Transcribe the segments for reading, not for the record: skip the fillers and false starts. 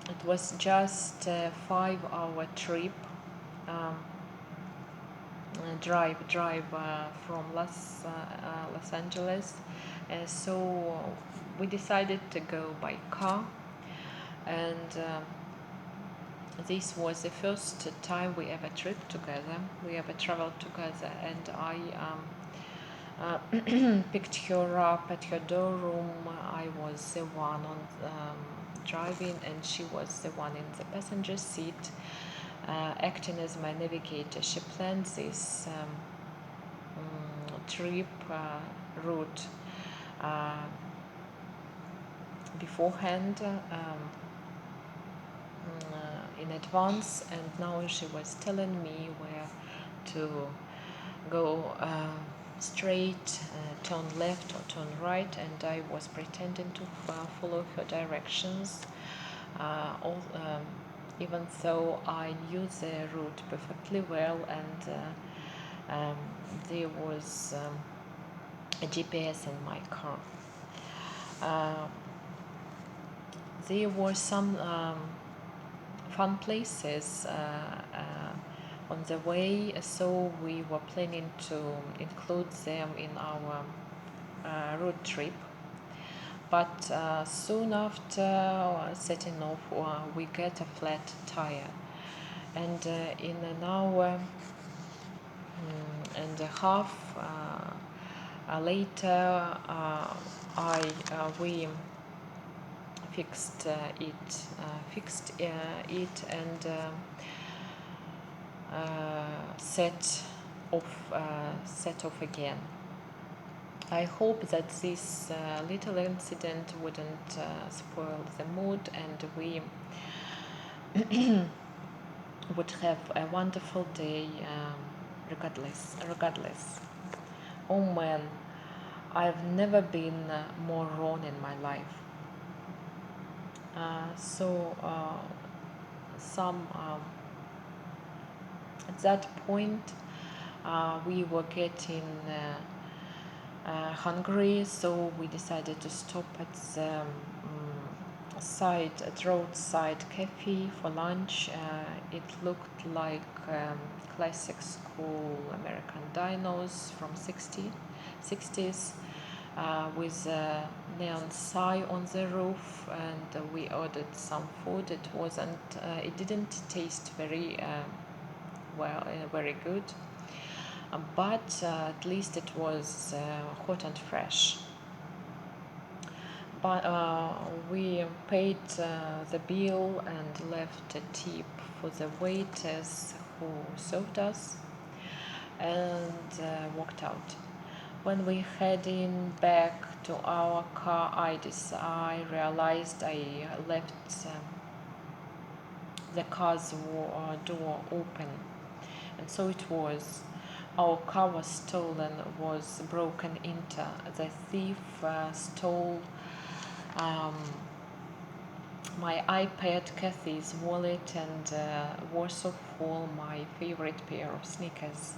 It was just a 5-hour trip, um, drive from Los Angeles. So we decided to go by car, and this was the first time we ever tripped together. We ever traveled together, and I picked her up at her dorm room. I was the one on driving, and she was the one in the passenger seat, acting as my navigator. She planned this trip route uh, beforehand, in advance, and now she was telling me where to go, straight, turn left or turn right, and I was pretending to follow her directions, even though I knew the route perfectly well, and there was a GPS in my car. There were some fun places on the way, so we were planning to include them in our road trip. But soon after setting off, we get a flat tire, and in an hour and a half later, we fixed it, and set off again. I hope that this little incident wouldn't spoil the mood, and we would have a wonderful day regardless. Oh man, I've never been more wrong in my life. At that point, we were getting hungry, so we decided to stop at the roadside cafe for lunch. It looked like classic school American dinos from 60s, with a neon sign on the roof, and we ordered some food. It didn't taste very very good, but at least it was hot and fresh. But we paid the bill and left a tip for the waiters who served us, and walked out. When we heading back to our car, I realized I left the car's door open, and so it was. Our car was stolen, was broken into. The thief stole my iPad, Kathy's wallet, and worst of all, my favorite pair of sneakers.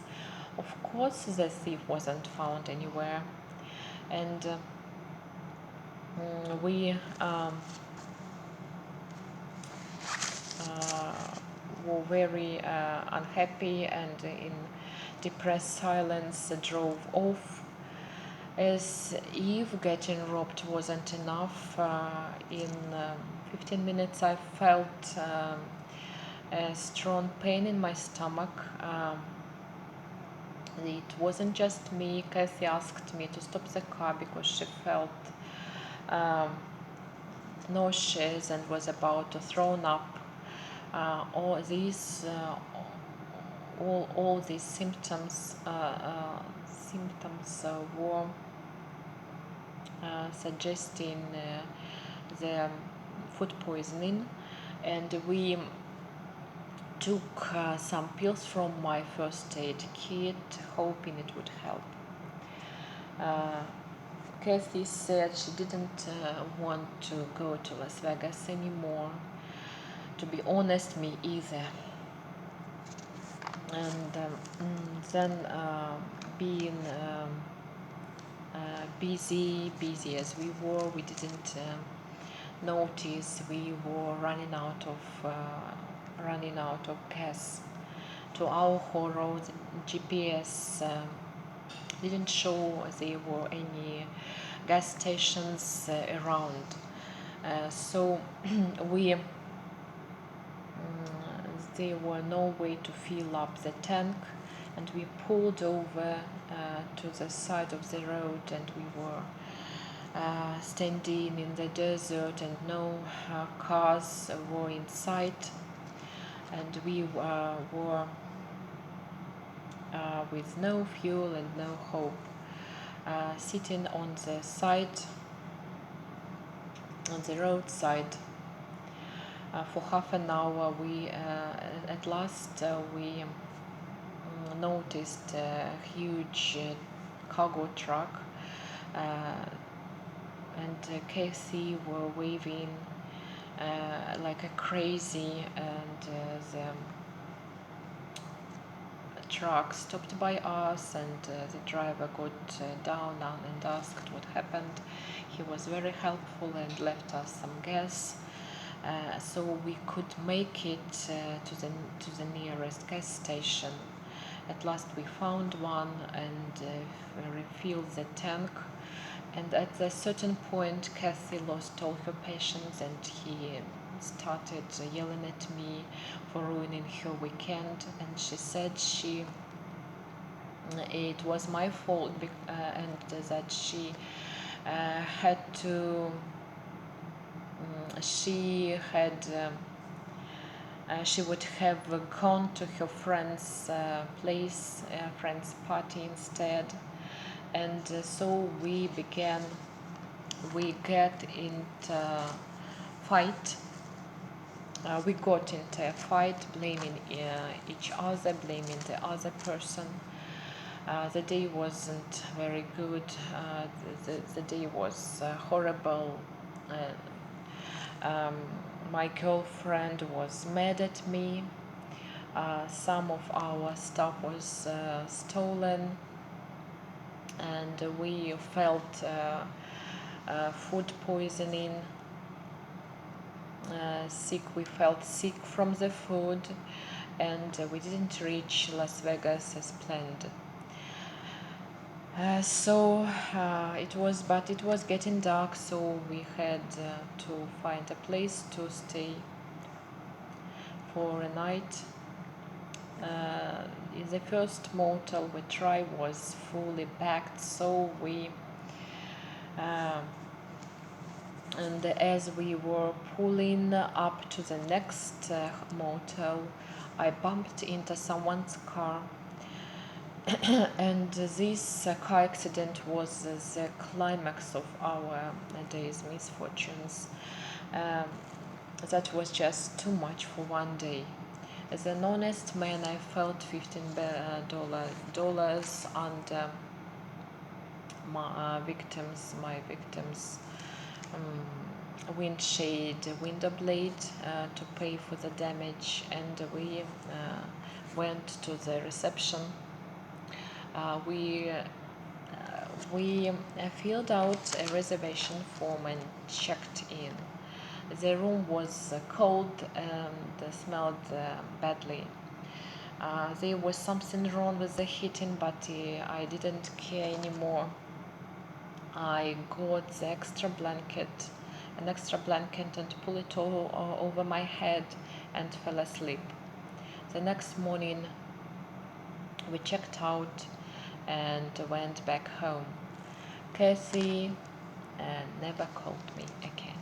Of course, the thief wasn't found anywhere, and we were very unhappy, and in depressed silence drove off, as if getting robbed wasn't enough. In 15 minutes I felt a strong pain in my stomach. It wasn't just me. Kathy asked me to stop the car because she felt nauseous and was about to throw up. All these symptoms were suggesting the food poisoning, and we took some pills from my first aid kit, hoping it would help. Kathy said she didn't want to go to Las Vegas anymore. To be honest, me either. And then being busy as we were, we didn't noticed we were running out of gas. To our horror, the GPS didn't show there were any gas stations around. So we there were no way to fill up the tank, and we pulled over to the side of the road, and we were standing in the desert, and no cars were in sight, and we were with no fuel and no hope, sitting on the roadside. For half an hour, at last we noticed a huge cargo truck, and Casey were waving like a crazy, and the truck stopped by us, and the driver got down and asked what happened. He was very helpful and left us some gas, so we could make it to the nearest gas station. At last we found one and refilled the tank. And at a certain point, Kathy lost all her patience, and he started yelling at me for ruining her weekend. And she said it was my fault, and that she had to. She would have gone to her friend's place, friend's party instead. And so we got into fight. We got into a fight, blaming each other, blaming the other person. The day wasn't very good. The day was horrible. My girlfriend was mad at me. Some of our stuff was stolen, and we felt food poisoning. We felt sick from the food, and we didn't reach Las Vegas as planned. It was getting dark, so we had to find a place to stay for a night. The first motel we tried was fully packed, so and as we were pulling up to the next motel, I bumped into someone's car. And this car accident was the climax of our day's misfortunes. That was just too much for one day. As an honest man, I felt $15 under my victims' window blade to pay for the damage, and we went to the reception. We filled out a reservation form and checked in. The room was cold and smelled badly. There was something wrong with the heating, but I didn't care anymore. I got an extra blanket, and pulled it all over my head and fell asleep. The next morning, we checked out and went back home. Kathy never called me again.